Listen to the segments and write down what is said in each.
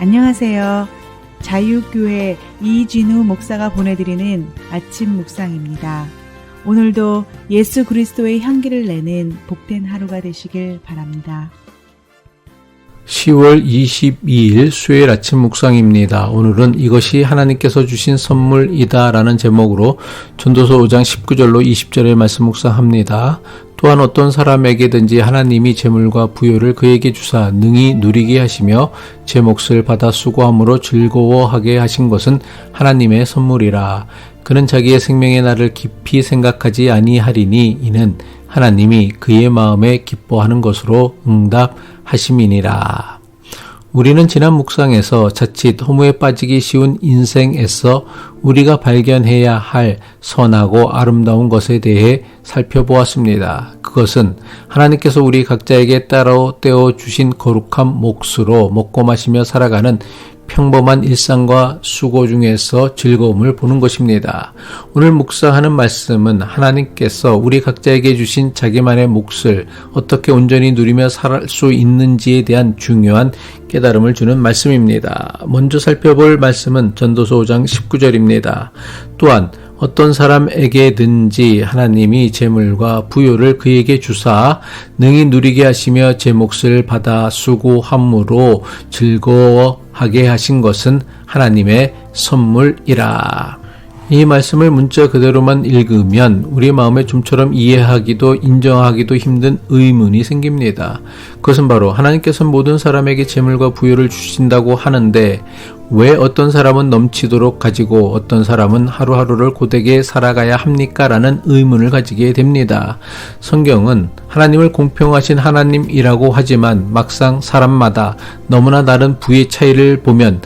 안녕하세요. 자유교회 이진우 목사가 보내드리는 아침 묵상입니다. 오늘도 예수 그리스도의 향기를 내는 복된 하루가 되시길 바랍니다. 10월 22일 수요일 아침 묵상입니다. 오늘은 이것이 하나님께서 주신 선물이다 라는 제목으로 전도서 5장 19절로 20절의 말씀 묵상합니다. 또한 어떤 사람에게든지 하나님이 재물과 부요를 그에게 주사 능히 누리게 하시며 제 몫을 받아 수고함으로 즐거워하게 하신 것은 하나님의 선물이라. 그는 자기의 생명의 날을 깊이 생각하지 아니하리니 이는 하나님이 그의 마음에 기뻐하는 것으로 응답하심이니라. 우리는 지난 묵상에서 자칫 허무에 빠지기 쉬운 인생에서 우리가 발견해야 할 선하고 아름다운 것에 대해 살펴보았습니다. 그것은 하나님께서 우리 각자에게 따로 떼어주신 거룩한 몫으로 먹고 마시며 살아가는 평범한 일상과 수고 중에서 즐거움을 보는 것입니다. 오늘 묵상하는 말씀은 하나님께서 우리 각자에게 주신 자기만의 몫을 어떻게 온전히 누리며 살 수 있는지에 대한 중요한 깨달음을 주는 말씀입니다. 먼저 살펴볼 말씀은 전도서 5장 19절입니다. 또한 어떤 사람에게든지 하나님이 재물과 부요를 그에게 주사 능히 누리게 하시며 제 몫을 받아 수고함으로 즐거워하게 하신 것은 하나님의 선물이라. 이 말씀을 문자 그대로만 읽으면 우리 마음에 좀처럼 이해하기도 인정하기도 힘든 의문이 생깁니다. 그것은 바로 하나님께서 모든 사람에게 재물과 부요를 주신다고 하는데 왜 어떤 사람은 넘치도록 가지고 어떤 사람은 하루하루를 고되게 살아가야 합니까? 라는 의문을 가지게 됩니다. 성경은 하나님을 공평하신 하나님이라고 하지만 막상 사람마다 너무나 다른 부의 차이를 보면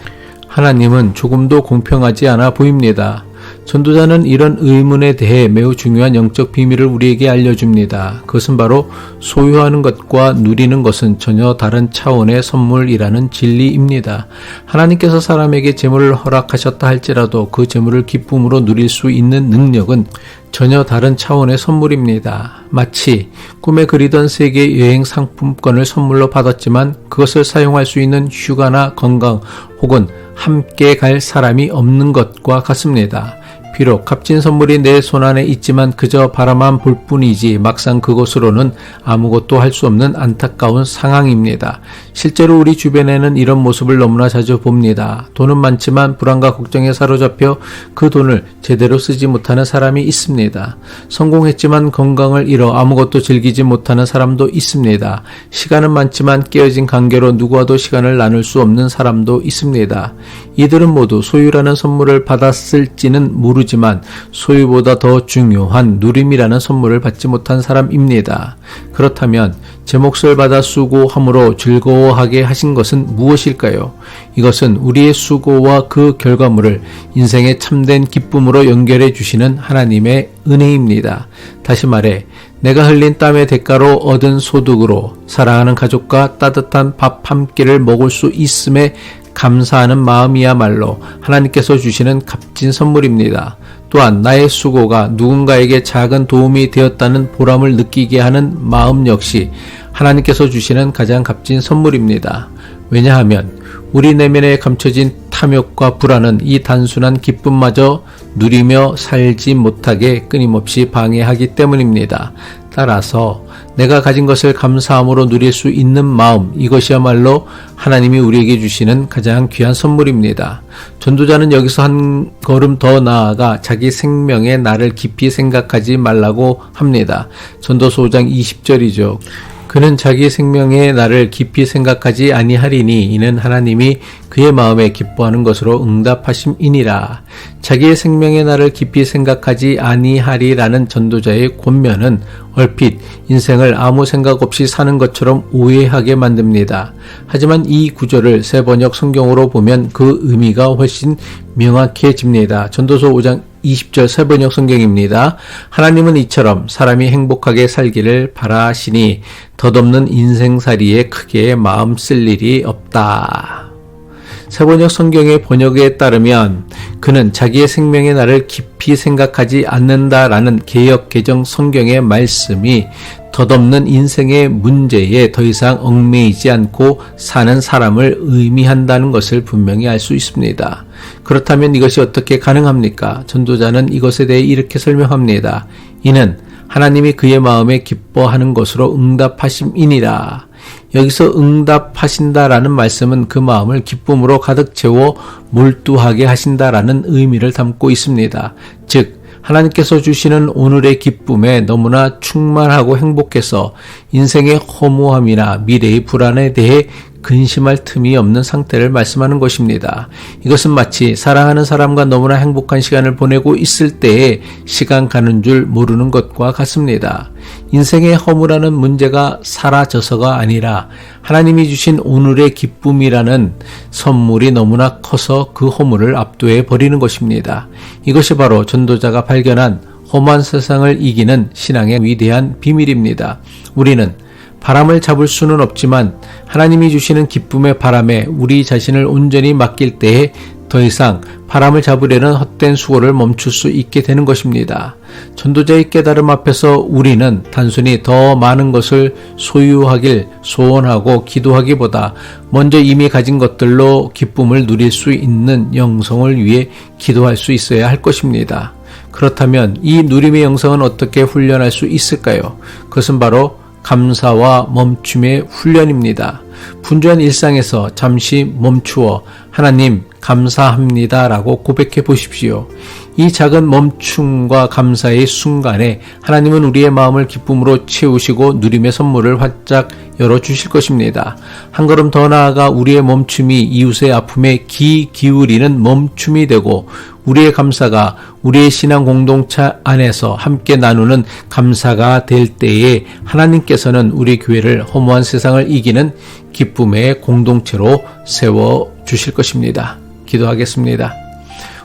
하나님은 조금도 공평하지 않아 보입니다. 전도자는 이런 의문에 대해 매우 중요한 영적 비밀을 우리에게 알려줍니다. 그것은 바로 소유하는 것과 누리는 것은 전혀 다른 차원의 선물이라는 진리입니다. 하나님께서 사람에게 재물을 허락하셨다 할지라도 그 재물을 기쁨으로 누릴 수 있는 능력은 전혀 다른 차원의 선물입니다. 마치 꿈에 그리던 세계 여행 상품권을 선물로 받았지만 그것을 사용할 수 있는 휴가나 건강 혹은 함께 갈 사람이 없는 것과 같습니다. 비록 값진 선물이 내 손안에 있지만 그저 바라만 볼 뿐이지 막상 그것으로는 아무것도 할 수 없는 안타까운 상황입니다. 실제로 우리 주변에는 이런 모습을 너무나 자주 봅니다. 돈은 많지만 불안과 걱정에 사로잡혀 그 돈을 제대로 쓰지 못하는 사람이 있습니다. 성공했지만 건강을 잃어 아무것도 즐기지 못하는 사람도 있습니다. 시간은 많지만 깨어진 관계로 누구와도 시간을 나눌 수 없는 사람도 있습니다. 이들은 모두 소유라는 선물을 받았을지는 모르지만 소유보다 더 중요한 누림이라는 선물을 받지 못한 사람입니다. 그렇다면 제 몫을 받아 수고함으로 즐거워하게 하신 것은 무엇일까요? 이것은 우리의 수고와 그 결과물을 인생의 참된 기쁨으로 연결해 주시는 하나님의 은혜입니다. 다시 말해 내가 흘린 땀의 대가로 얻은 소득으로 사랑하는 가족과 따뜻한 밥 한 끼를 먹을 수 있음에 감사하는 마음이야말로 하나님께서 주시는 값진 선물입니다. 또한 나의 수고가 누군가에게 작은 도움이 되었다는 보람을 느끼게 하는 마음 역시 하나님께서 주시는 가장 값진 선물입니다. 왜냐하면 우리 내면에 감춰진 탐욕과 불안은 이 단순한 기쁨마저 누리며 살지 못하게 끊임없이 방해하기 때문입니다. 따라서 내가 가진 것을 감사함으로 누릴 수 있는 마음, 이것이야말로 하나님이 우리에게 주시는 가장 귀한 선물입니다. 전도자는 여기서 한 걸음 더 나아가 자기 생명의 날을 깊이 생각하지 말라고 합니다. 전도서 5장 20절이죠. 그는 자기 생명의 날을 깊이 생각하지 아니하리니 이는 하나님이 그의 마음에 기뻐하는 것으로 응답하심이니라. 자기의 생명의 날을 깊이 생각하지 아니하리라는 전도자의 권면은 얼핏 인생을 아무 생각 없이 사는 것처럼 오해하게 만듭니다. 하지만 이 구절을 새 번역 성경으로 보면 그 의미가 훨씬 명확해집니다. 전도서 5장 20절 새 번역 성경입니다. 하나님은 이처럼 사람이 행복하게 살기를 바라시니 덧없는 인생살이에 크게 마음 쓸 일이 없다. 세번역 성경의 번역에 따르면 그는 자기의 생명의 날을 깊이 생각하지 않는다라는 개역 개정 성경의 말씀이 덧없는 인생의 문제에 더 이상 얽매이지 않고 사는 사람을 의미한다는 것을 분명히 알 수 있습니다. 그렇다면 이것이 어떻게 가능합니까? 전도자는 이것에 대해 이렇게 설명합니다. 이는 하나님이 그의 마음에 기뻐하는 것으로 응답하심이니라. 여기서 응답하신다라는 말씀은 그 마음을 기쁨으로 가득 채워 몰두하게 하신다라는 의미를 담고 있습니다. 즉 하나님께서 주시는 오늘의 기쁨에 너무나 충만하고 행복해서 인생의 허무함이나 미래의 불안에 대해 근심할 틈이 없는 상태를 말씀하는 것입니다. 이것은 마치 사랑하는 사람과 너무나 행복한 시간을 보내고 있을 때에 시간 가는 줄 모르는 것과 같습니다. 인생의 허무라는 문제가 사라져서가 아니라 하나님이 주신 오늘의 기쁨이라는 선물이 너무나 커서 그 허무를 압도해 버리는 것입니다. 이것이 바로 전도자가 발견한 험한 세상을 이기는 신앙의 위대한 비밀입니다. 우리는 바람을 잡을 수는 없지만 하나님이 주시는 기쁨의 바람에 우리 자신을 온전히 맡길 때에 더 이상 바람을 잡으려는 헛된 수고를 멈출 수 있게 되는 것입니다. 전도자의 깨달음 앞에서 우리는 단순히 더 많은 것을 소유하길 소원하고 기도하기보다 먼저 이미 가진 것들로 기쁨을 누릴 수 있는 영성을 위해 기도할 수 있어야 할 것입니다. 그렇다면 이 누림의 영성은 어떻게 훈련할 수 있을까요? 그것은 바로 감사와 멈춤의 훈련입니다. 분주한 일상에서 잠시 멈추어 하나님 감사합니다 라고 고백해 보십시오. 이 작은 멈춤과 감사의 순간에 하나님은 우리의 마음을 기쁨으로 채우시고 누림의 선물을 활짝 열어주실 것입니다. 한 걸음 더 나아가 우리의 멈춤이 이웃의 아픔에 귀 기울이는 멈춤이 되고 우리의 감사가 우리의 신앙 공동체 안에서 함께 나누는 감사가 될 때에 하나님께서는 우리 교회를 허무한 세상을 이기는 기쁨의 공동체로 세워주실 것입니다. 기도하겠습니다.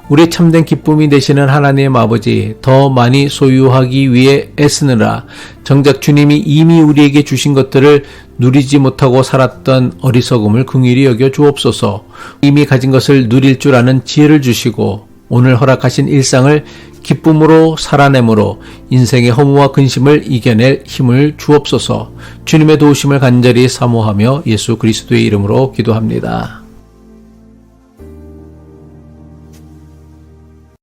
우리 참된 기쁨이 되시는 하나님 아버지, 더 많이 소유하기 위해 애쓰느라 정작 주님이 이미 우리에게 주신 것들을 누리지 못하고 살았던 어리석음을 긍휼히 여겨 주옵소서. 이미 가진 것을 누릴 줄 아는 지혜를 주시고 오늘 허락하신 일상을 기쁨으로 살아내므로 인생의 허무와 근심을 이겨낼 힘을 주옵소서. 주님의 도우심을 간절히 사모하며 예수 그리스도의 이름으로 기도합니다.